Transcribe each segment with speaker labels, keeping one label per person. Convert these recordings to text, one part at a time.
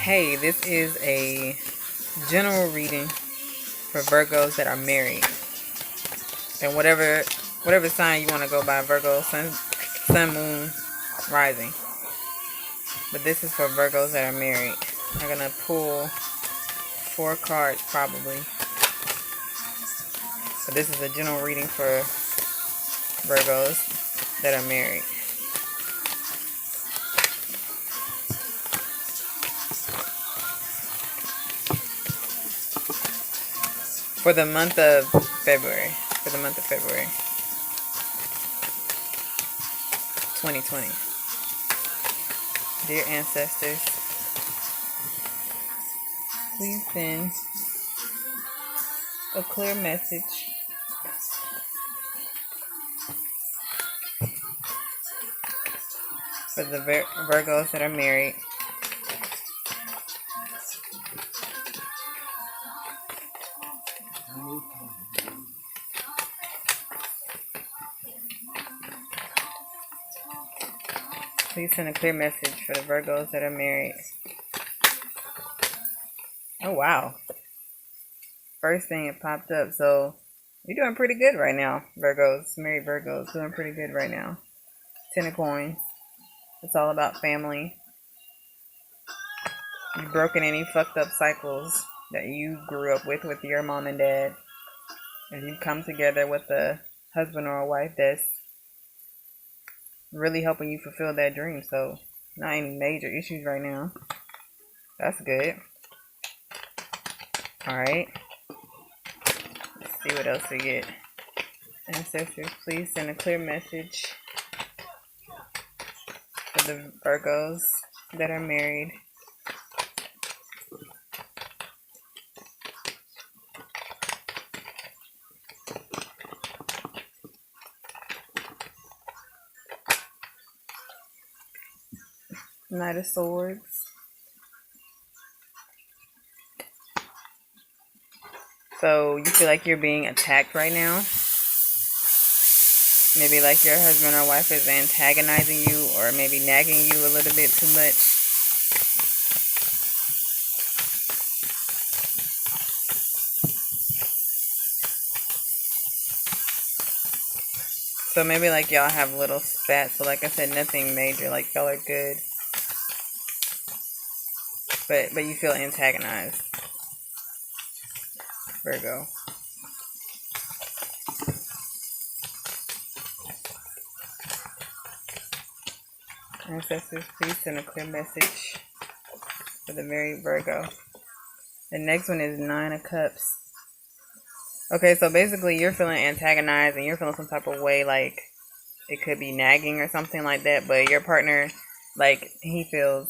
Speaker 1: Hey, this is a general reading for Virgos that are married. And whatever sign you want to go by, Virgo, sun, moon, rising. But this is for Virgos that are married. I'm going to pull 4 cards probably. But this is a general reading for Virgos that are married. For the month of February. 2020. Dear ancestors, please send a clear message for the Virgos that are married. Please send a clear message for the Virgos that are married. Oh, wow. First thing it popped up. So, you're doing pretty good right now, Virgos. Married Virgos, doing pretty good right now. 10 of coins. It's all about family. You've broken any fucked up cycles that you grew up with your mom and dad. And you've come together with a husband or a wife that's really helping you fulfill that dream. So, not any major issues right now. That's good. Alright. Let's see what else we get. Ancestors, please send a clear message for the Virgos that are married. Knight of Swords. So you feel like you're being attacked right now. Maybe like your husband or wife is antagonizing you or maybe nagging you a little bit too much. So maybe like y'all have little spats. So like I said, nothing major. Like y'all are good. But you feel antagonized. Virgo. Ancestors, please send a clear message for the married Virgo. The next one is 9 of Cups. Okay, so basically you're feeling antagonized and you're feeling some type of way, like it could be nagging or something like that, but your partner, like, he feels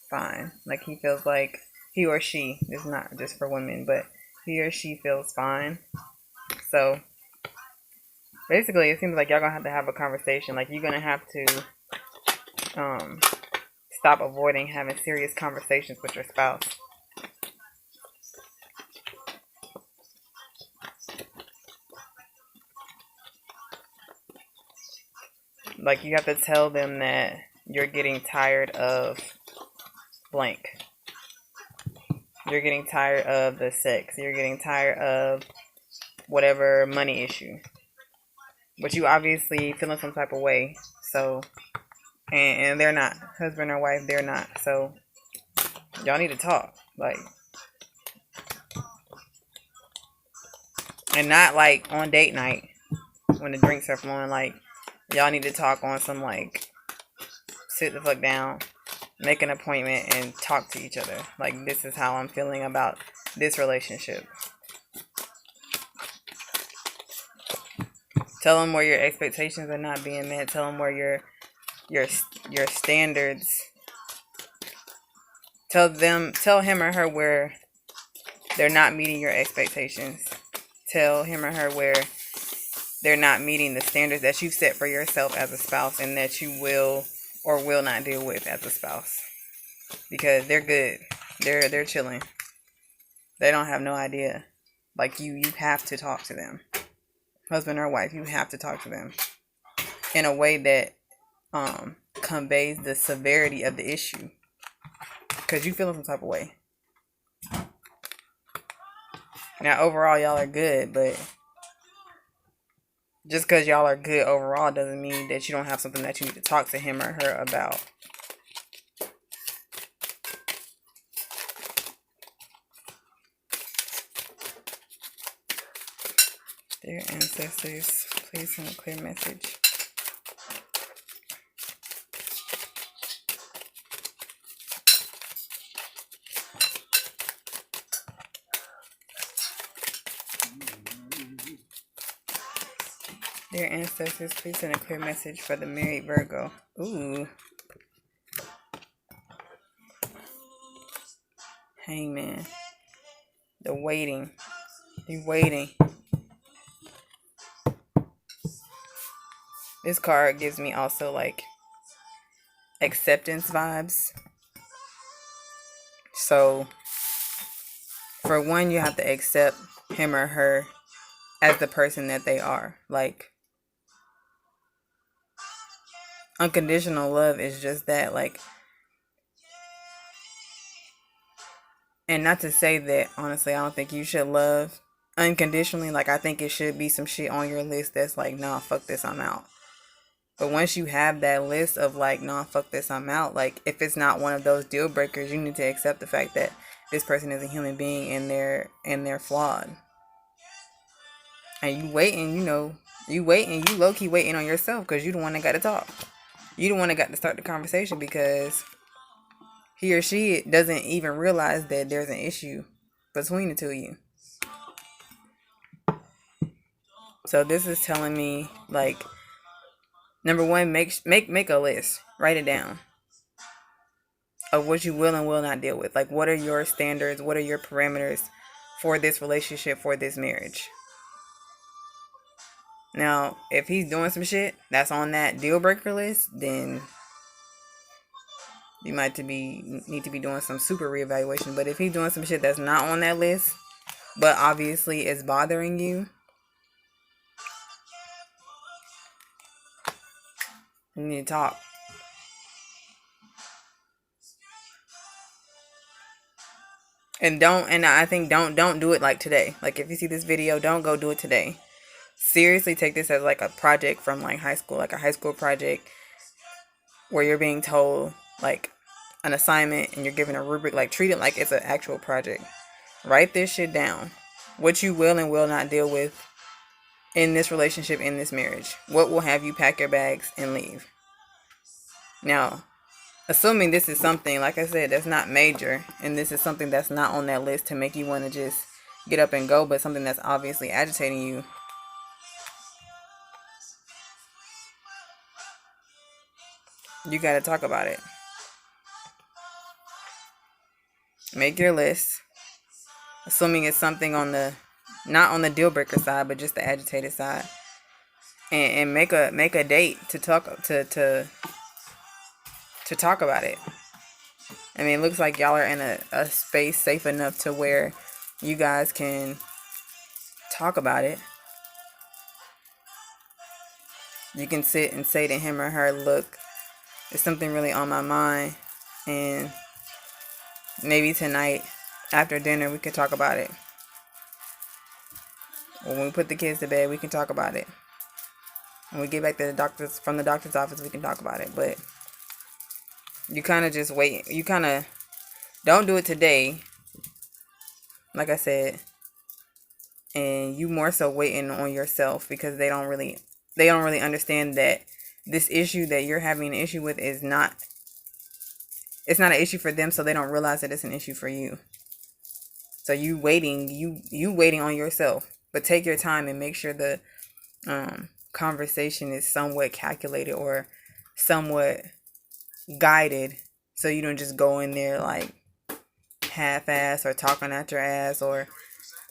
Speaker 1: fine. Like he feels like he or she, it's not just for women, but he or she feels fine. So basically it seems like y'all gonna have to have a conversation. Like you're gonna have to stop avoiding having serious conversations with your spouse. Like you have to tell them that you're getting tired of blank. You're getting tired of the sex. You're getting tired of whatever money issue. But you obviously feeling some type of way. So, and they're not. Husband or wife, they're not. So, y'all need to talk. Like, and not like on date night when the drinks are flowing. Like, y'all need to talk on some like, sit the fuck down, make an appointment, and talk to each other. Like, this is how I'm feeling about this relationship. Tell them where your expectations are not being met. Tell them where your standards. Tell him or her where they're not meeting your expectations. Tell him or her where they're not meeting the standards that you've set for yourself as a spouse and that you will or will not deal with as a spouse. Because they're good. They're chilling. They don't have no idea. Like you have to talk to them. Husband or wife, you have to talk to them in a way that conveys the severity of the issue. because you feeling some type of way. Now, overall, y'all are good, but just because y'all are good overall doesn't mean that you don't have something that you need to talk to him or her about. Dear ancestors, please send a clear message. Dear ancestors, please send a clear message for the married Virgo. Ooh. Hangman. The waiting. You waiting. This card gives me also like acceptance vibes. So for one, you have to accept him or her as the person that they are. Like, unconditional love is just that. Like, and not to say that, honestly, I don't think you should love unconditionally. Like, I think it should be some shit on your list that's like, nah, fuck this, I'm out. But once you have that list of like, nah, fuck this, I'm out. Like, if it's not one of those deal breakers, you need to accept the fact that this person is a human being and they're flawed. And you waiting, you low-key waiting on yourself because you the one that got to talk. You the one that got to start the conversation because he or she doesn't even realize that there's an issue between the two of you. So this is telling me, like, number one, make a list. Write it down of what you will and will not deal with. Like, what are your standards? What are your parameters for this relationship, for this marriage? Now, if he's doing some shit that's on that deal breaker list, then you might need to be doing some super reevaluation. But if he's doing some shit that's not on that list, but obviously is bothering you, you need to talk. And I think don't do it like today. Like, if you see this video, don't go do it today. Seriously, take this as like a project from like high school, like a high school project where you're being told like an assignment and you're given a rubric. Like, treat it like it's an actual project. Write this shit down. What you will and will not deal with in this relationship, in this marriage. What will have you pack your bags and leave? Now, assuming this is something, like I said, that's not major, and this is something that's not on that list to make you want to just get up and go, but something that's obviously agitating you, you got to talk about it. Make your list. Assuming it's something on the, not on the deal breaker side, but just the agitated side. And make a date to talk about it. I mean, it looks like y'all are in a space safe enough to where you guys can talk about it. You can sit and say to him or her, look, there's something really on my mind, and maybe tonight after dinner we could talk about it. Or when we put the kids to bed, we can talk about it. When we get back to from the doctor's office, we can talk about it. But you kind of just wait. You kind of don't do it today, like I said, and you more so waiting on yourself because they don't really understand that this issue that you're having an issue with is not. It's not an issue for them, so they don't realize that it's an issue for you. So you waiting on yourself, but take your time and make sure the conversation is somewhat calculated or somewhat guided, so you don't just go in there like half-ass or talking at your ass, or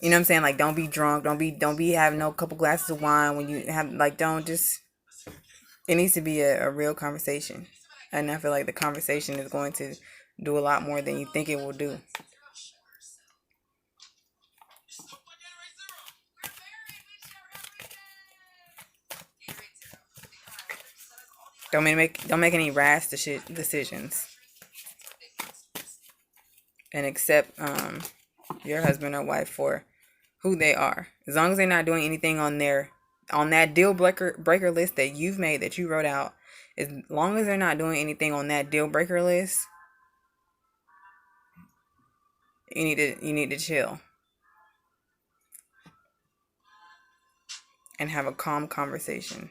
Speaker 1: you know what I'm saying, like don't be drunk, don't be having no couple glasses of wine when you have, like, don't just, it needs to be a real conversation. And I feel like the conversation is going to do a lot more than you think it will do. Don't make any rash decisions. and accept your husband or wife for who they are. As long as they're not doing anything on that deal breaker list that you've made, that you wrote out, as long as they're not doing anything on that deal breaker list, you need to chill and have a calm conversation.